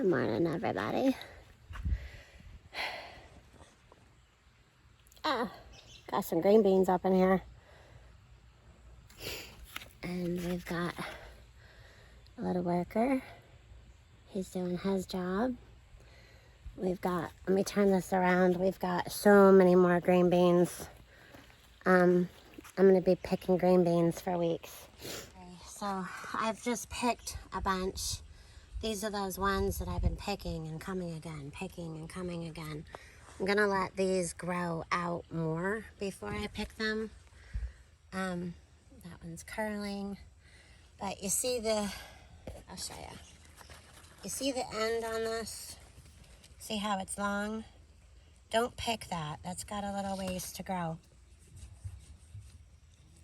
Good morning, everybody. Got some green beans up in here. And we've got a little worker. He's doing his job. We've got, let me turn this around. We've got so many more green beans. I'm gonna be picking green beans for weeks. Okay, so I've just picked a bunch. These are those ones that I've been picking and coming again, picking and coming again. I'm gonna let these grow out more before I pick them. That one's curling. But you see I'll show you. You see the end on this? See how it's long? Don't pick that. That's got a little ways to grow.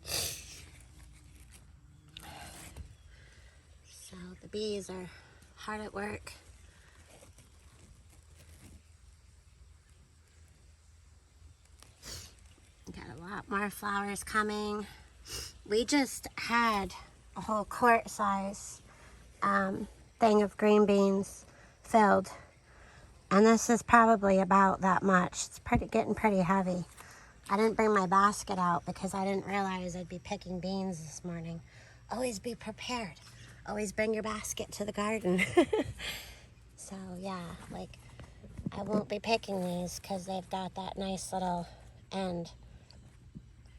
So the bees are hard at work. Got a lot more flowers coming. We just had a whole quart size thing of green beans filled. And this is probably about that much. It's getting pretty heavy. I didn't bring my basket out because I didn't realize I'd be picking beans this morning. Always be prepared. Always bring your basket to the garden. So yeah, like I won't be picking these because they've got that nice little end.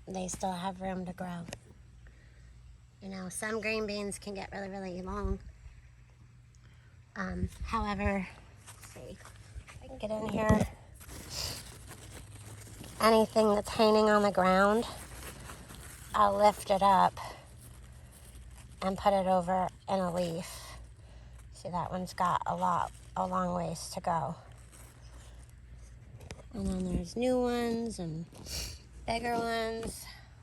They still have room to grow. You know, some green beans can get really, really long. However, let's see if I can get in here. Anything that's hanging on the ground, I'll lift it up and put it over in a leaf. See, that one's got a long ways to go. And then there's new ones and bigger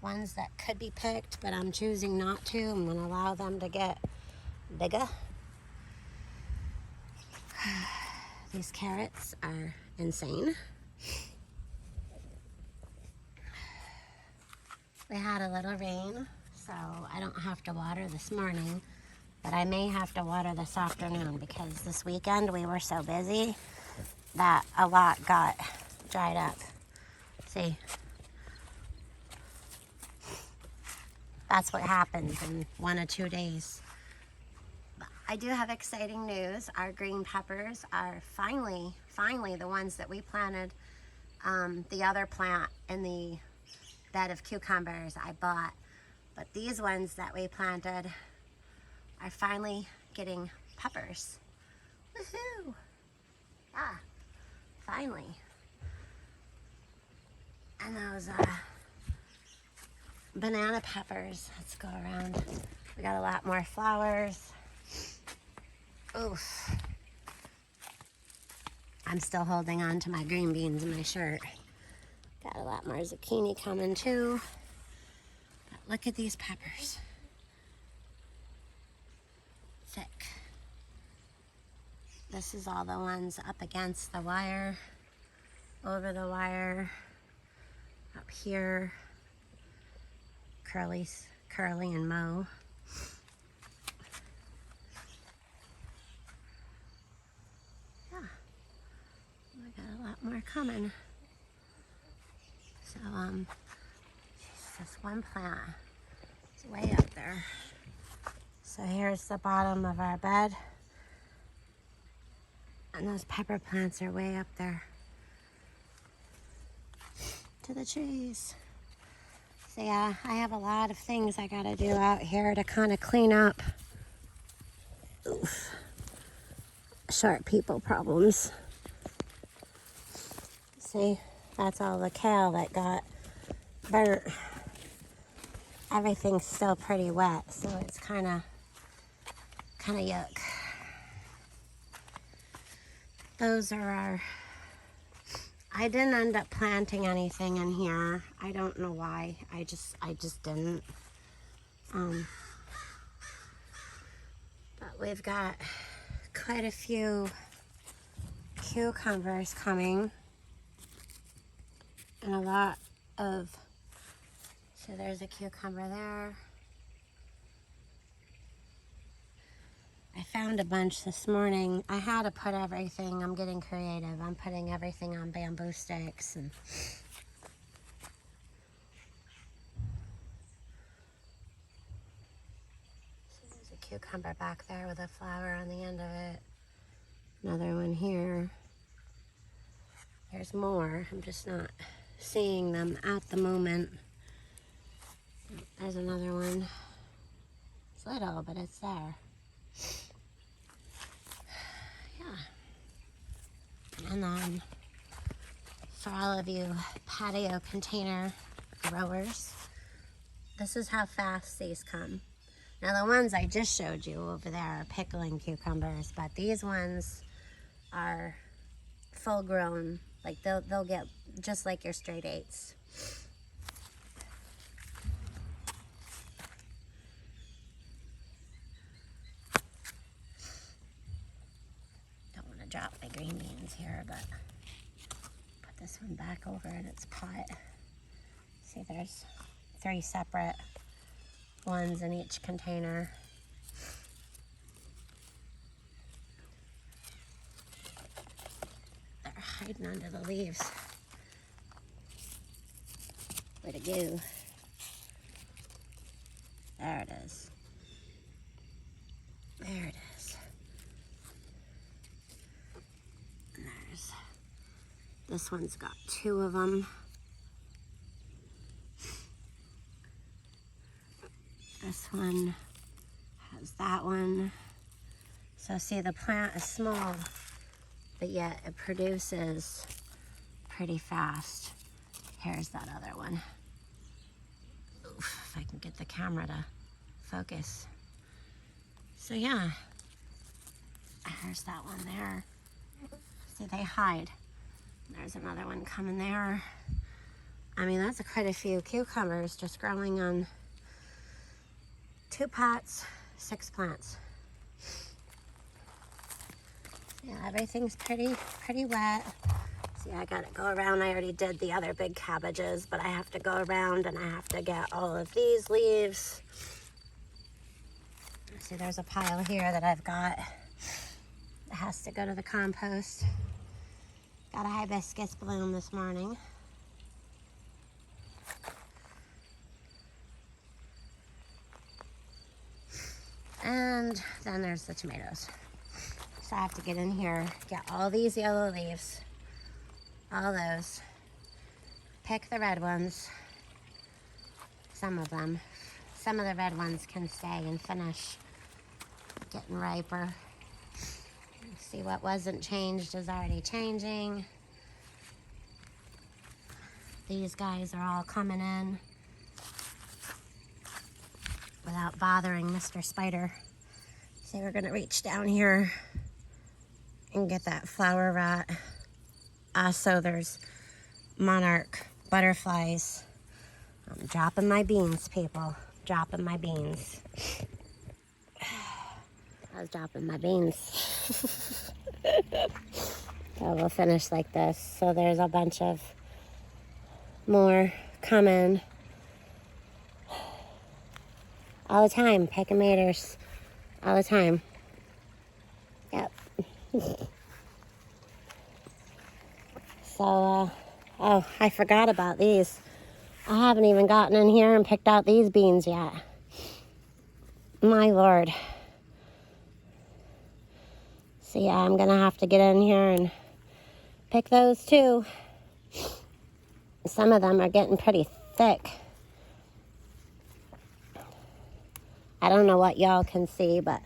ones that could be picked, but I'm choosing not to. I'm gonna allow them to get bigger. These carrots are insane. We had a little rain, so I don't have to water this morning, but I may have to water this afternoon because this weekend we were so busy that a lot got dried up. See? That's what happens in 1 or 2 days. I do have exciting news. Our green peppers are finally the ones that we planted. The other plant in the bed of cucumbers I bought. But these ones that we planted are finally getting peppers. Woohoo! Yeah, finally. And those banana peppers, let's go around. We got a lot more flowers. Oof. I'm still holding on to my green beans in my shirt. Got a lot more zucchini coming too. But look at these peppers. Thick. This is all the ones up against the wire, over the wire, up here. Curly and Mo. Yeah, we got a lot more coming. So, this one plant is way up there. So here's the bottom of our bed. And those pepper plants are way up there to the trees. So yeah, I have a lot of things I gotta do out here to kind of clean up. Oof. Short people problems. See, that's all the kale that got burnt. Everything's still pretty wet, so it's kind of yuck. Those are I didn't end up planting anything in here. I don't know why. I just didn't. But we've got quite a few cucumbers coming. And a lot of, so there's a cucumber there. I found a bunch this morning. I had to put everything, I'm getting creative. I'm putting everything on bamboo sticks. And so there's a cucumber back there with a flower on the end of it. Another one here. There's more. I'm just not seeing them at the moment. There's another one. It's little, but it's there. Yeah. And then for all of you patio container growers, this is how fast these come. Now the ones I just showed you over there are pickling cucumbers, but these ones are full grown. Like they'll get just like your straight eights. Don't want to drop my green beans here, but put this one back over in its pot. See, there's 3 separate ones in each container. They're hiding under the leaves. Where'd it go? There it is. There it is. And there's, this one's got 2 of them. This one has that one. So see, the plant is small, but yet it produces pretty fast. Here's that other one. Oof, if I can get the camera to focus. So yeah, there's that one there. See, they hide. There's another one coming there. I mean, that's quite a few cucumbers just growing on 2 pots, 6 plants. Yeah, everything's pretty wet. See, I gotta go around. I already did the other big cabbages, but I have to go around and I have to get all of these leaves. See, there's a pile here that I've got. It has to go to the compost. Got a hibiscus bloom this morning. And then there's the tomatoes. So I have to get in here, get all these yellow leaves, all those, pick the red ones, some of them. Some of the red ones can stay and finish getting riper. See, what wasn't changed is already changing. These guys are all coming in without bothering Mr. Spider. So we're gonna reach down here and get that flower rot. Also, there's monarch butterflies. I'm dropping my beans, people. Dropping my beans. I was dropping my beans. So we'll finish like this. So there's a bunch of more coming. All the time, pecamators. All the time. Yep. So, oh, I forgot about these. I haven't even gotten in here and picked out these beans yet. My Lord. So yeah, I'm gonna have to get in here and pick those too. Some of them are getting pretty thick. I don't know what y'all can see, but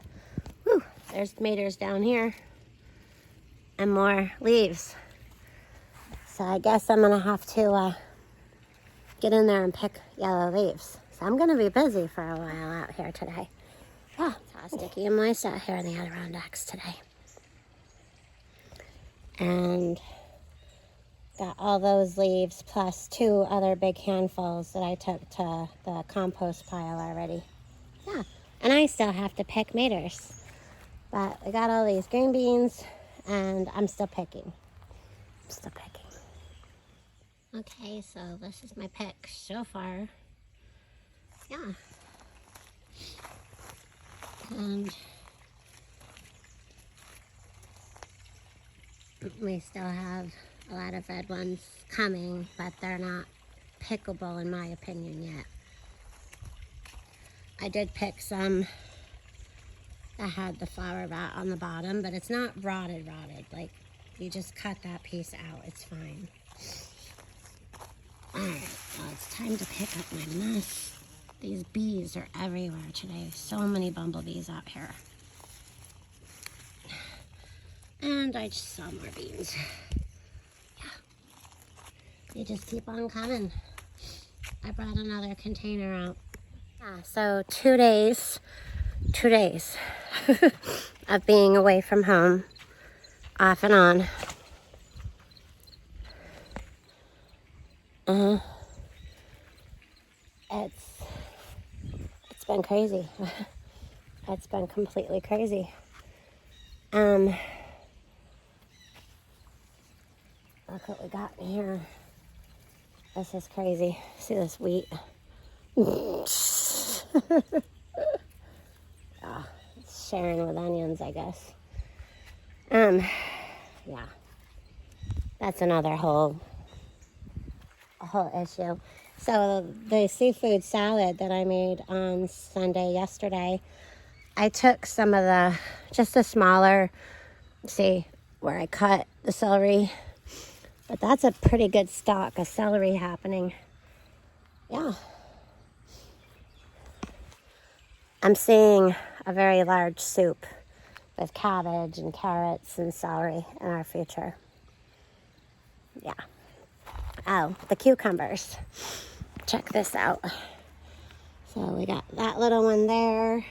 whew, there's tomatoes down here and more leaves. So I guess I'm gonna have to get in there and pick yellow leaves. So I'm gonna be busy for a while out here today. Oh, it's all sticky and moist out here in the Adirondacks today. And got all those leaves plus 2 other big handfuls that I took to the compost pile already. Yeah, and I still have to pick maters. But I got all these green beans and I'm still picking. I'm still picking. Okay, so this is my pick so far. Yeah. And We still have a lot of red ones coming, but they're not pickable in my opinion yet. I did pick some that had the flower rot on the bottom, but it's not rotted. Like, you just cut that piece out, it's fine. All right, well, it's time to pick up my mess. These bees are everywhere today. So many bumblebees out here. And I just saw more beans. Yeah, they just keep on coming. I brought another container out. Yeah, so 2 days of being away from home, off and on. It's been crazy. It's been completely crazy. Look what we got in here. This is crazy. See this wheat? Oh, it's sharing with onions, I guess. Yeah. That's another whole issue. So the seafood salad that I made on Sunday yesterday, I took some of just the smaller, see where I cut the celery, but that's a pretty good stalk of celery happening. Yeah. I'm seeing a very large soup with cabbage and carrots and celery in our future. Yeah. Oh, the cucumbers. Check this out. So we got that little one there.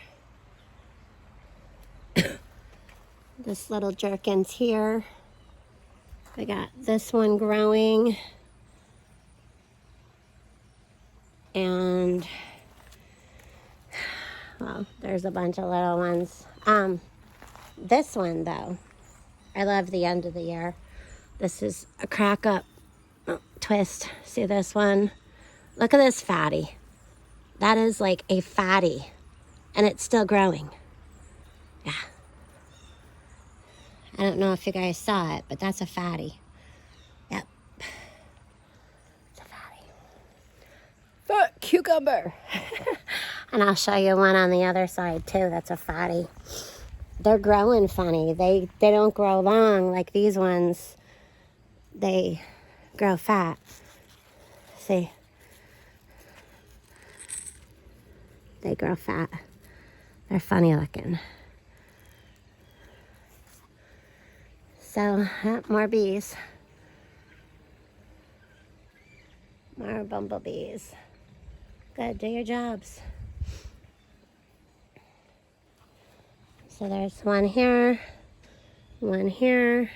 This little jerkin's here. We got this one growing. And, well, there's a bunch of little ones. This one, though, I love the end of the year. This is a crack up twist. See this one? Look at this fatty. That is like a fatty, and it's still growing. Yeah. I don't know if you guys saw it, but that's a fatty. Yep. It's a fatty. Fat cucumber. And I'll show you one on the other side too. That's a fatty. They're growing funny. They don't grow long like these ones. They grow fat. See? They grow fat. They're funny looking. So, more bees. More bumblebees. Good, do your jobs. So there's one here, one here.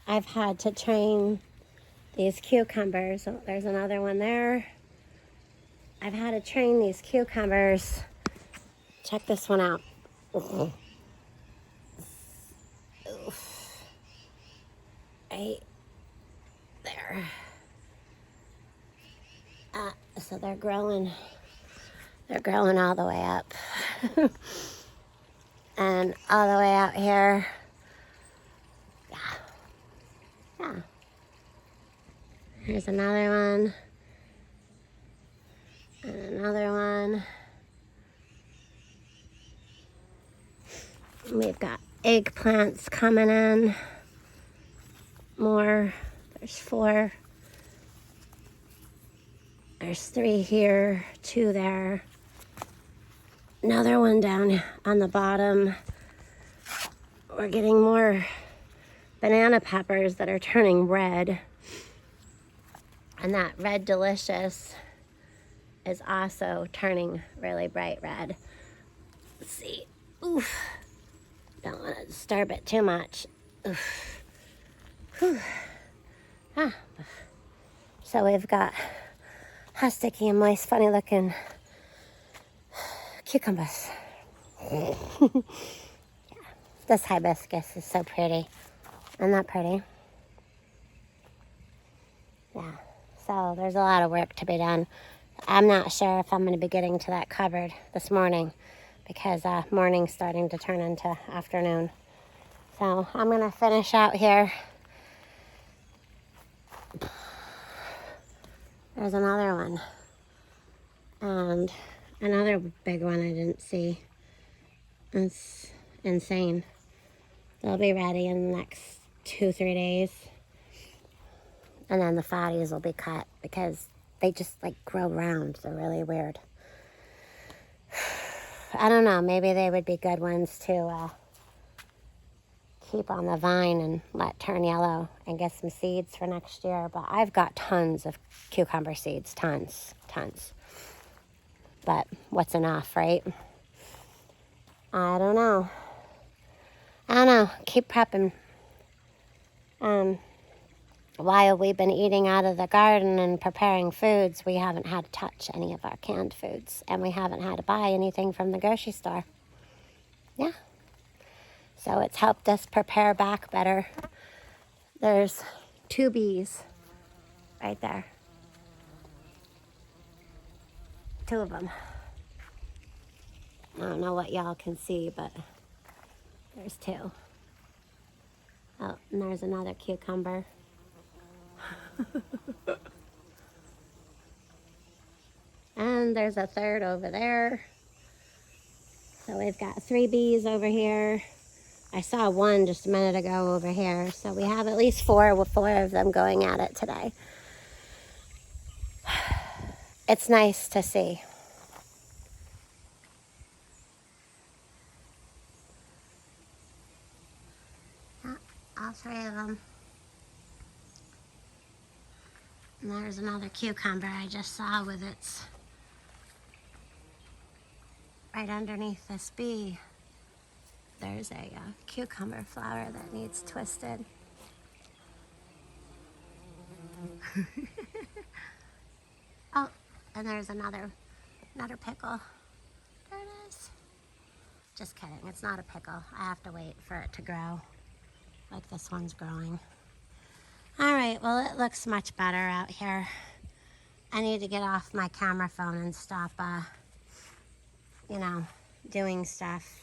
I've had to train these cucumbers. Oh, there's another one there. I've had to train these cucumbers. Check this one out. Oof. Right there. So they're growing. They're growing all the way up. And all the way out here. Yeah. Here's another one. And another one. We've got eggplants coming in. More. There's 4. There's 3 here, 2 there. Another one down on the bottom. We're getting more banana peppers that are turning red. And that Red Delicious is also turning really bright red. Let's see. Oof. Don't want to disturb it too much. Oof. Whew. Ah. So we've got how sticky and moist, funny looking cucumbers. Yeah. This hibiscus is so pretty. Isn't that pretty? Yeah. So there's a lot of work to be done. I'm not sure if I'm going to be getting to that cupboard this morning, because morning's starting to turn into afternoon. So I'm gonna finish out here. There's another one. And another big one I didn't see. It's insane. They'll be ready in the next 2-3 days. And then the fatties will be cut because they just like grow round. They're really weird. I don't know, maybe they would be good ones to keep on the vine and let turn yellow and get some seeds for next year. But I've got tons of cucumber seeds, tons. But what's enough, right? I don't know. Keep prepping. While we've been eating out of the garden and preparing foods, we haven't had to touch any of our canned foods, and we haven't had to buy anything from the grocery store. Yeah. So it's helped us prepare back better. There's 2 bees right there. 2 of them. I don't know what y'all can see, but there's 2. Oh, and there's another cucumber. And there's a third over there. So we've got 3 bees over here. I saw one just a minute ago over here. So we have at least 4 with 4 of them going at it today. It's nice to see. All 3 of them. And there's another cucumber I just saw with its right underneath this bee. There's a cucumber flower that needs twisted. Oh, and there's another pickle. There it is. Just kidding, it's not a pickle. I have to wait for it to grow like this one's growing. All right, well, it looks much better out here. I need to get off my camera phone and stop, doing stuff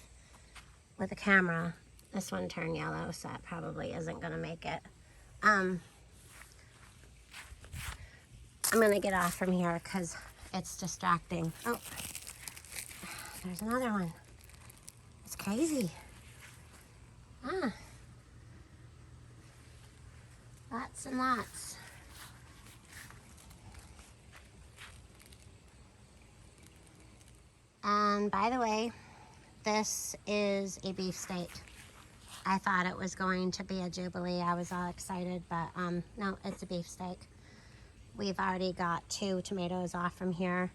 with the camera. This one turned yellow, so that probably isn't gonna make it. I'm gonna get off from here because it's distracting. Oh, there's another one. It's crazy. Lots and lots. And by the way, this is a beefsteak. I thought it was going to be a Jubilee. I was all excited, but no, it's a beefsteak. We've already got 2 tomatoes off from here.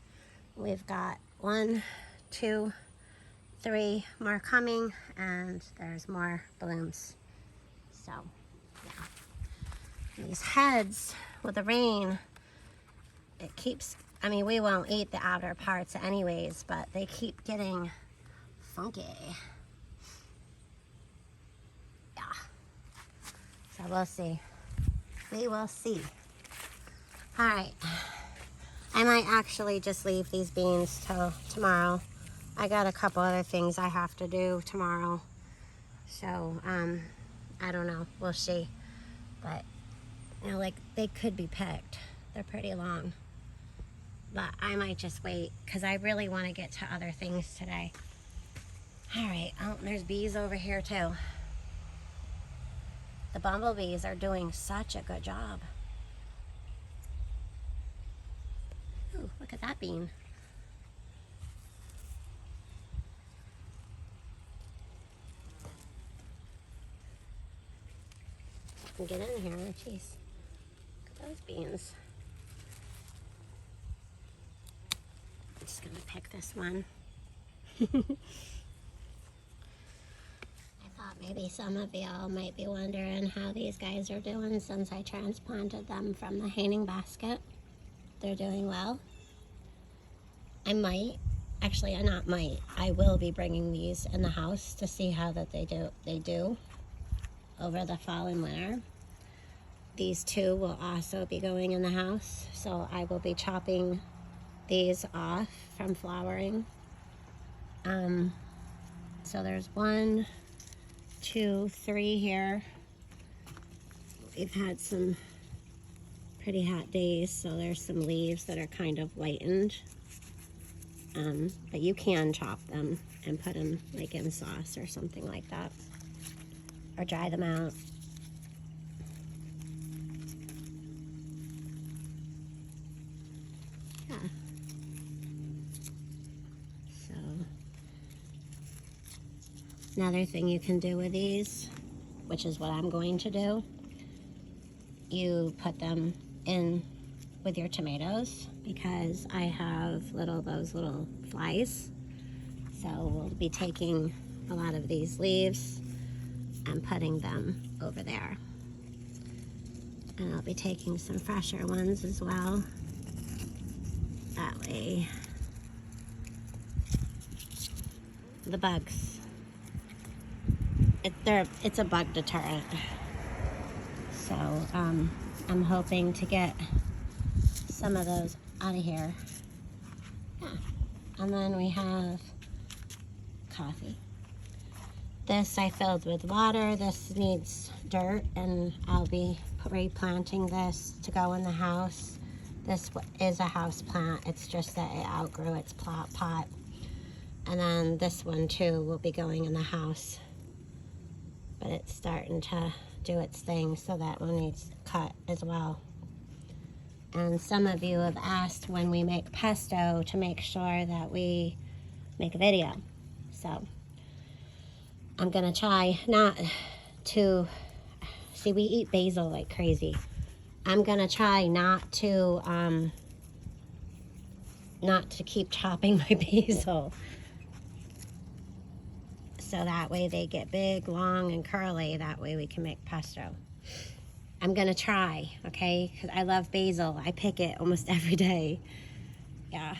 We've got 1, 2, 3 more coming, and there's more blooms. So, yeah. These heads with the rain, it keeps, we won't eat the outer parts anyways, but they keep getting funky. Yeah. So we'll see. We will see. All right. I might actually just leave these beans till tomorrow. I got a couple other things I have to do tomorrow. So, I don't know. We'll see. But, they could be picked. They're pretty long. But I might just wait because I really want to get to other things today. All right. Oh, there's bees over here too. The bumblebees are doing such a good job. Ooh, look at that bean. I can get in here. Jeez. Look at those beans. I'm just gonna pick this one. I thought maybe some of y'all might be wondering how these guys are doing since I transplanted them from the hanging basket. They're doing well. I will be bringing these in the house to see how that they do over the fall and winter. These 2 will also be going in the house, so I will be chopping these off from flowering. So there's 1, 2, 3 here. We've had some pretty hot days, so there's some leaves that are kind of whitened. But you can chop them and put them like in sauce or something like that, or dry them out. Yeah. So another thing you can do with these, which is what I'm going to do, you put them in with your tomatoes, because I have those little flies. So we'll be taking a lot of these leaves and putting them over there. And I'll be taking some fresher ones as well. That way the bugs, it's a bug deterrent. So I'm hoping to get some of those out of here. Yeah. And then we have coffee. This I filled with water. This needs dirt, and I'll be replanting this to go in the house. This is a house plant. It's just that it outgrew its pot. And then this one too will be going in the house. But it's starting to do its thing, so that one needs cut as well. And some of you have asked when we make pesto to make sure that we make a video. So I'm gonna try not to, see, we eat basil like crazy. I'm gonna try not to keep chopping my basil, so that way they get big, long, and curly. That way we can make pesto. I'm gonna try, okay? Because I love basil. I pick it almost every day. Yeah.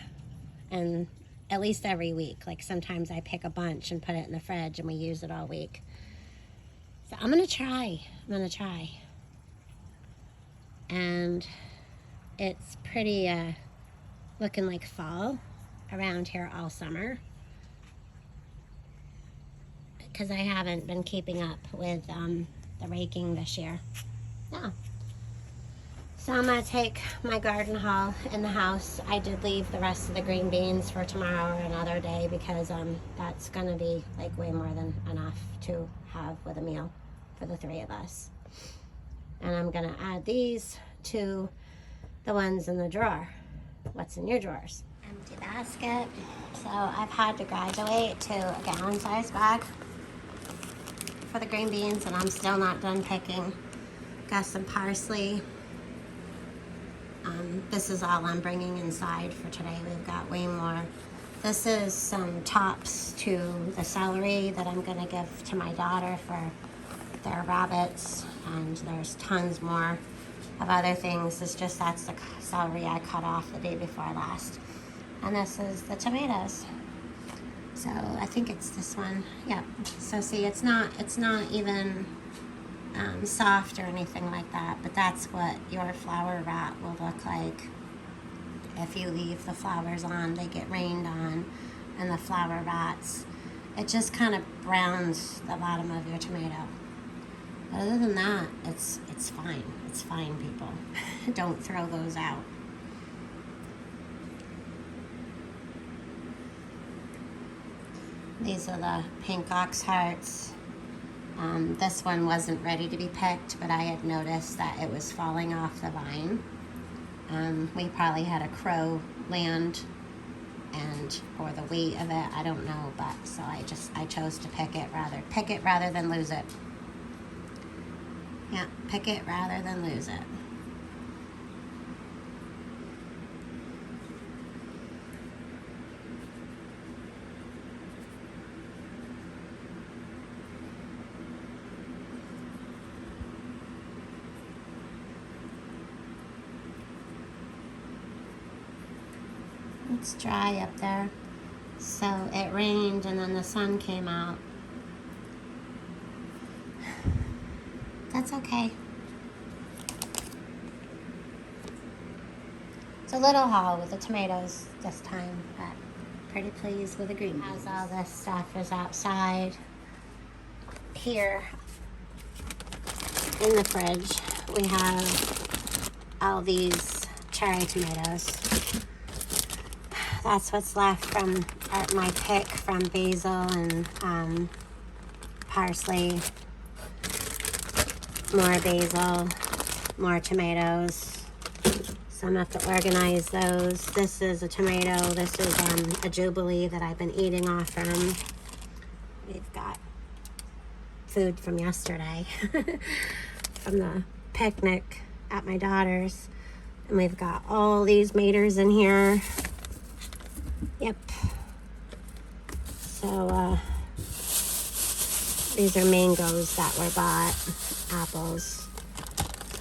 And at least every week. Like sometimes I pick a bunch and put it in the fridge and we use it all week. So I'm gonna try. And it's pretty looking like fall around here all summer, because I haven't been keeping up with the raking this year. Yeah. So I'm gonna take my garden haul in the house. I did leave the rest of the green beans for tomorrow or another day, because that's gonna be like way more than enough to have with a meal for the 3 of us. And I'm gonna add these to the ones in the drawer. What's in your drawers? Empty basket. So I've had to graduate to a gallon-sized bag for the green beans, and I'm still not done picking. Got some parsley. This is all I'm bringing inside for today. We've got way more. This is some tops to the celery that I'm gonna give to my daughter for their rabbits, and there's tons more of other things. It's just, that's the celery I cut off the day before last. And this is the tomatoes. So I think it's this one. Yep. So see, it's not even soft or anything like that, but that's what your flower rat will look like. If you leave the flowers on, they get rained on, and the flower rats, it just kind of browns the bottom of your tomato. But other than that, it's fine. It's fine, people. Don't throw those out. These are the pink ox hearts. This one wasn't ready to be picked, but I had noticed that it was falling off the vine. We probably had a crow land, or the weight of it, I don't know, but so I chose to pick it rather than lose it. Yeah, pick it rather than lose it. It's dry up there. So it rained and then the sun came out. That's okay. It's a little haul with the tomatoes this time, but Pretty pleased with the green beans. As all this stuff is outside, here in the fridge, we have all these cherry tomatoes. That's what's left from my pick from basil and parsley. More basil, more tomatoes. So I'm gonna have to organize those. This is a tomato. This is a Jubilee that I've been eating off from. We've got food from yesterday from the picnic at my daughter's. And we've got all these maters in here. Yep. So these are mangoes that were bought, apples.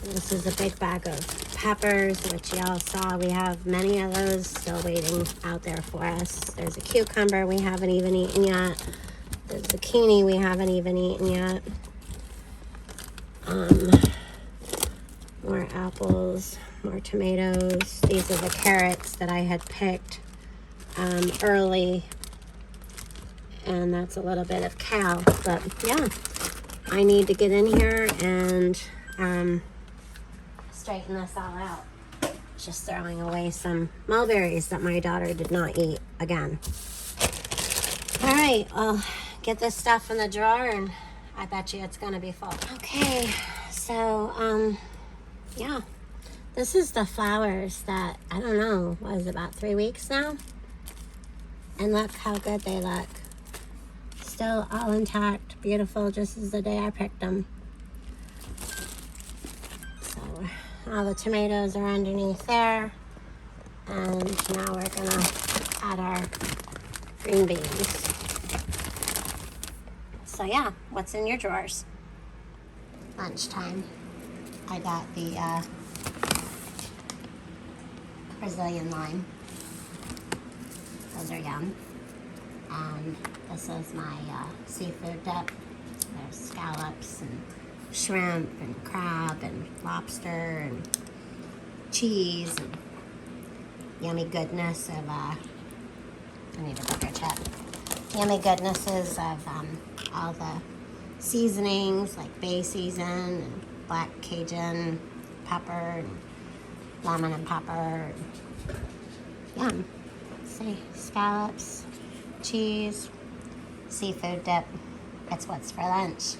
And this is a big bag of peppers, which y'all saw. We have many of those still waiting out there for us. There's a cucumber we haven't even eaten yet. There's zucchini we haven't even eaten yet. More apples, more tomatoes. These are the carrots that I had picked early, and that's a little bit of kale. But yeah, I need to get in here and straighten this all out. Just throwing away some mulberries that my daughter did not eat again. All right, I'll get this stuff in the drawer, and I bet you it's gonna be full. Okay, so yeah, this is the flowers that, I don't know, was about 3 weeks now, and look how good they look. Still all intact, beautiful, just as the day I picked them. All the tomatoes are underneath there. And now we're gonna add our green beans. So yeah, what's in your drawers? Lunchtime. I got the Brazilian lime. Those are yum. And this is my seafood dip. There's scallops and shrimp and crab and lobster and cheese and yummy goodness of I need a bigger chip. Yummy goodnesses of all the seasonings like bay season and black Cajun pepper and lemon and pepper. Yum. See, scallops, cheese, seafood dip. That's what's for lunch.